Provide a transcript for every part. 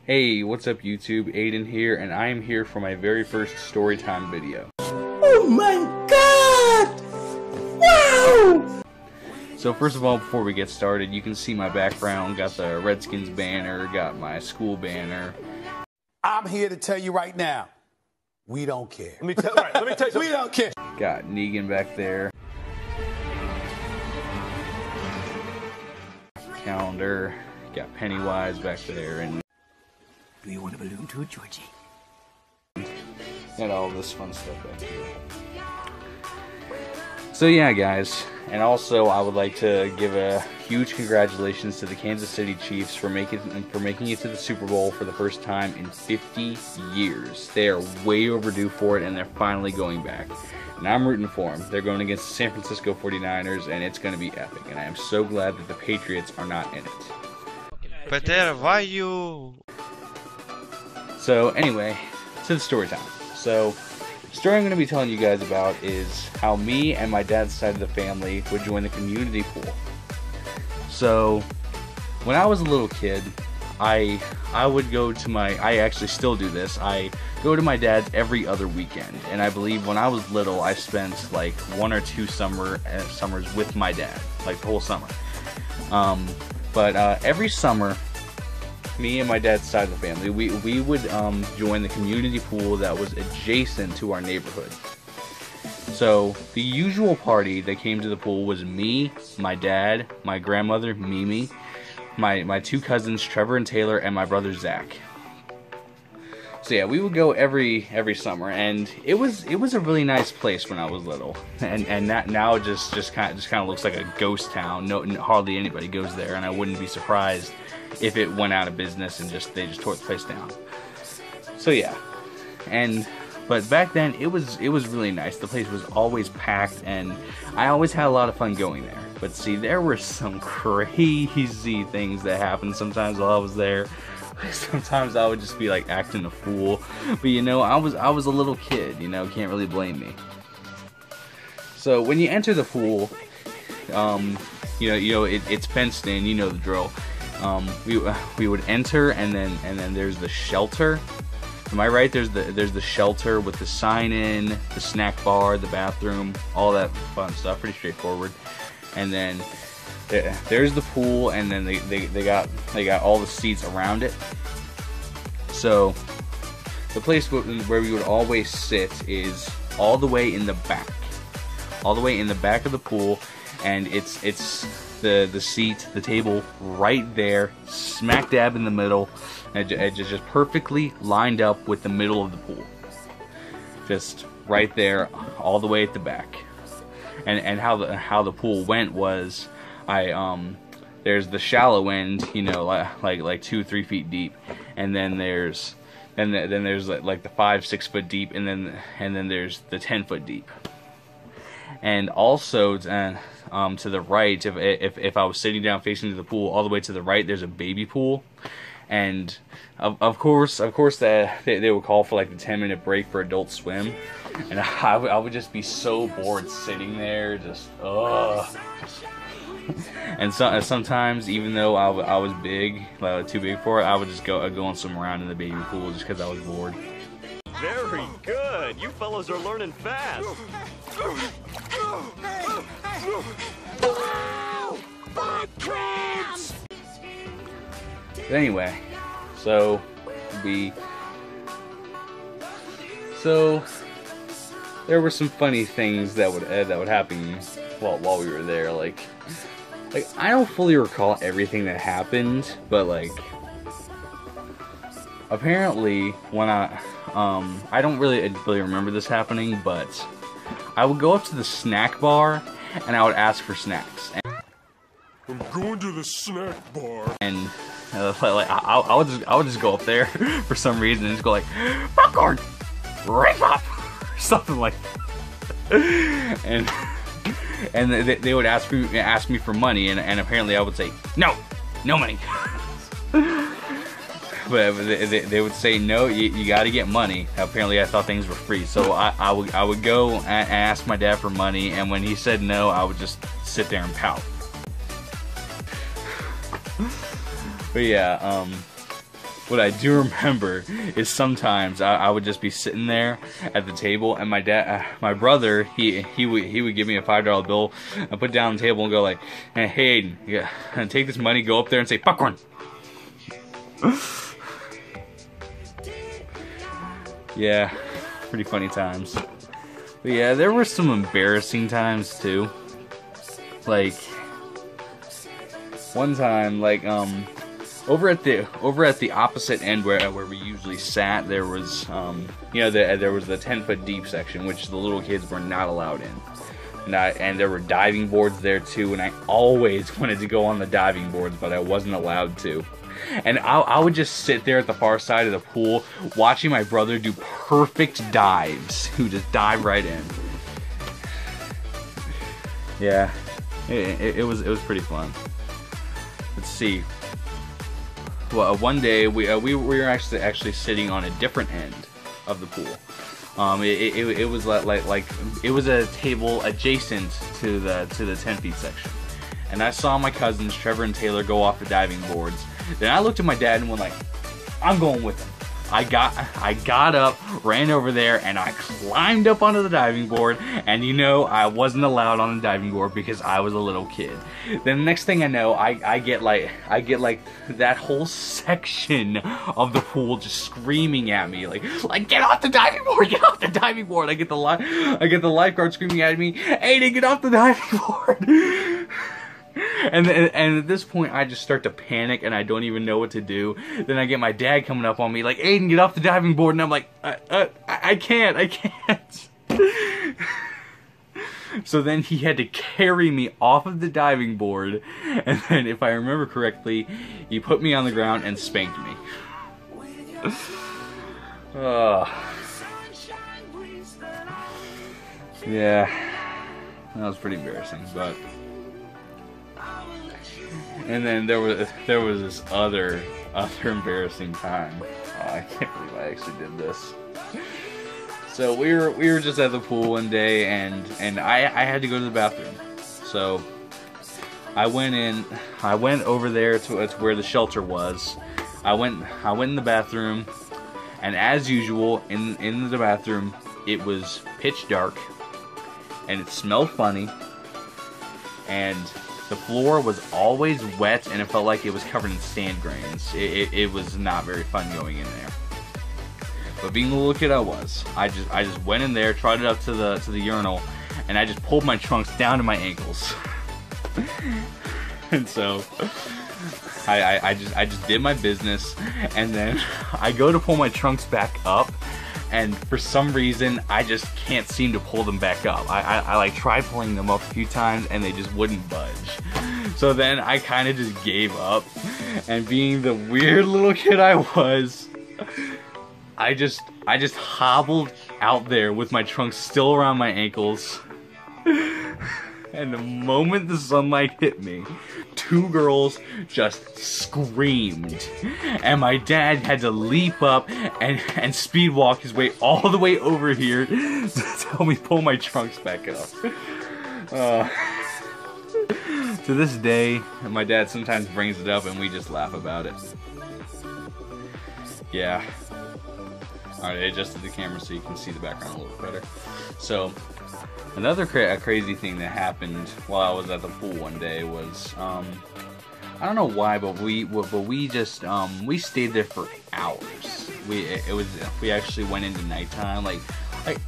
Hey, what's up YouTube? Aiden here, and I am here for my very first storytime video. Oh my god! Wow! So first of all, before we get started, you can see my background. Got the Redskins banner, got my school banner. I'm here to tell you right now, we don't care. Let me tell you something. We don't care. Got Negan back there. Calendar. Got Pennywise back there, and Do you want a balloon too, Georgie? got all this fun stuff back here. So yeah, guys, and also I would like to give a huge congratulations to the Kansas City Chiefs for making it to the Super Bowl for the first time in 50 years. They are way overdue for it, and they're finally going back. And I'm rooting for them. They're going against the San Francisco 49ers, and it's going to be epic. And I am so glad that the Patriots are not in it. Peter, why you... So anyway, to the story time. So, the story I'm going to be telling you guys about is how me and my dad's side of the family would join the community pool. So, when I was a little kid, I would go to I actually still do this, I go to my dad's every other weekend. And I believe when I was little, I spent like 1 or 2 summers with my dad, like the whole summer. But every summer, me and my dad's side of the family, we would join the community pool that was adjacent to our neighborhood. So the usual party that came to the pool was me, my dad, my grandmother Mimi, my 2 cousins Trevor and Taylor, and my brother Zach. So yeah, we would go every summer, and it was a really nice place when I was little, and now it just kind of looks like a ghost town. Hardly anybody goes there, and I wouldn't be surprised if it went out of business and they just tore the place down. So yeah, but back then it was really nice. The place was always packed, and I always had a lot of fun going there. But see, there were some crazy things that happened sometimes while I was there. Sometimes I would just be like acting a fool, but you know, I was a little kid, you know, can't really blame me. So when you enter the pool, you know it's fenced in, you know the drill. We would enter, and then there's the shelter. Am I right? There's the shelter with the sign in, the snack bar, the bathroom, all that fun stuff. Pretty straightforward. And then there's the pool, and then they got all the seats around it. So the place where we would always sit is all the way in the back, of the pool, and it's the seat, the table right there, smack dab in the middle, and it's just perfectly lined up with the middle of the pool, just right there, all the way at the back. And how the pool went was, there's the shallow end, you know, like 2-3 feet deep, and then there's like the 5-6 foot deep, and then there's the 10 foot deep. And also to the right, if I was sitting down facing the pool, all the way to the right, there's a baby pool. And of course they would call for like the 10-minute break for Adult Swim, and I would just be so bored sitting there, just and sometimes, even though I was big, too big for it, I would just go and swim around in the baby pool just because I was bored. Very good. You fellows are learning fast. But anyway, so there were some funny things that would happen while we were there. Like I don't fully recall everything that happened, but like apparently when I don't really remember this happening, but I would go up to the snack bar and I would ask for snacks. I'm going to the snack bar. And like I would just go up there for some reason and just go like, popcorn, right up, or something like that. And they would ask me for money, and apparently I would say no money. But they would say no, you got to get money. Apparently I thought things were free, so I would go and ask my dad for money, and when he said no, I would just sit there and pout. But yeah, what I do remember is sometimes I would just be sitting there at the table, and my brother, he would give me a $5 bill and put it down on the table and go like, "Hey, Hayden, yeah, take this money, go up there and say popcorn." Yeah, pretty funny times. But yeah, there were some embarrassing times too. Like one time, like over at the opposite end where we usually sat, there was there was the 10-foot deep section, which the little kids were not allowed in. And there were diving boards there too, and I always wanted to go on the diving boards, but I wasn't allowed to. And I would just sit there at the far side of the pool, watching my brother do perfect dives. He would just dive right in. Yeah, it was pretty fun. Let's see. Well, one day we were actually sitting on a different end of the pool. It was like it was a table adjacent to the 10 feet section, and I saw my cousins Trevor and Taylor go off the diving boards. Then I looked at my dad and went like, "I'm going with them." I got up, ran over there, and I climbed up onto the diving board. And you know, I wasn't allowed on the diving board because I was a little kid. Then the next thing I know, I get like that whole section of the pool just screaming at me, like get off the diving board, get off the diving board. I get the lifeguard screaming at me, "Aiden, get off the diving board." And at this point, I just start to panic, and I don't even know what to do. Then I get my dad coming up on me, like, "Aiden, get off the diving board," and I'm like, I can't. So then he had to carry me off of the diving board, and then, if I remember correctly, he put me on the ground and spanked me. Yeah, that was pretty embarrassing, but. And then there was this other embarrassing time. Oh, I can't believe I actually did this. So we were just at the pool one day, and I had to go to the bathroom. So I went over there to where the shelter was. I went in the bathroom, and as usual in the bathroom, it was pitch dark, and it smelled funny, and the floor was always wet, and it felt like it was covered in sand grains. It was not very fun going in there. But being the little kid I was, I just went in there, trotted up to the urinal, and I just pulled my trunks down to my ankles. And so I just did my business, and then I go to pull my trunks back up, and for some reason I just can't seem to pull them back up. I like tried pulling them up a few times, and they just wouldn't budge. So then I kind of just gave up, and being the weird little kid I was, I just hobbled out there with my trunks still around my ankles. And the moment the sunlight hit me, two girls just screamed. And my dad had to leap up and speed walk his way all the way over here to help me pull my trunks back up. To this day, my dad sometimes brings it up and we just laugh about it. Yeah. Alright, I adjusted the camera so you can see the background a little better. So, another crazy thing that happened while I was at the pool one day was, I don't know why, but we just we stayed there for hours. We actually went into nighttime. Like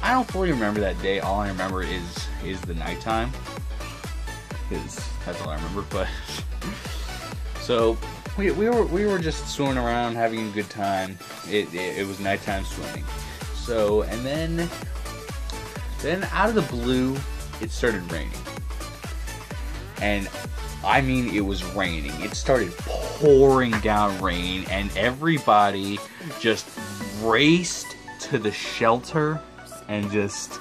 I don't fully remember that day. All I remember is the nighttime, because that's all I remember. But so we were just swimming around, having a good time. It was nighttime swimming. So and then out of the blue, it started raining. And I mean, it was raining. It started pouring down rain, and everybody just raced to the shelter and just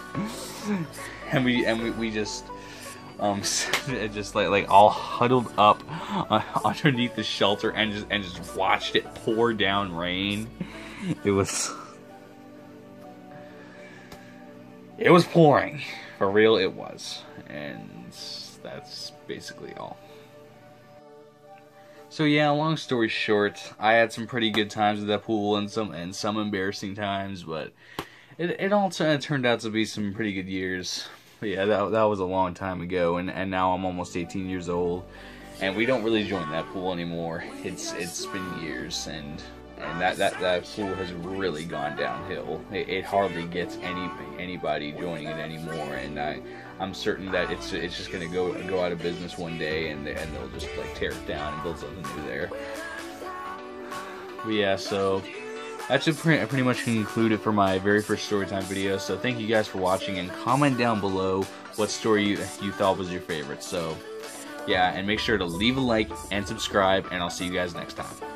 we just just like all huddled up underneath the shelter and just watched it pour down rain. It was pouring. For real, it was. And that's basically all. So yeah, long story short, I had some pretty good times at that pool and some embarrassing times, but it all turned out to be some pretty good years. But yeah, that was a long time ago, and now I'm almost 18 years old, and we don't really join that pool anymore. It's been years, and that pool has really gone downhill. It hardly gets anybody joining it anymore, and I'm certain that it's just gonna go out of business one day, and they'll just like tear it down and build something new there. But yeah, so that should pretty much conclude it for my very first storytime video. So thank you guys for watching, and comment down below what story you thought was your favorite. So yeah, and make sure to leave a like and subscribe, and I'll see you guys next time.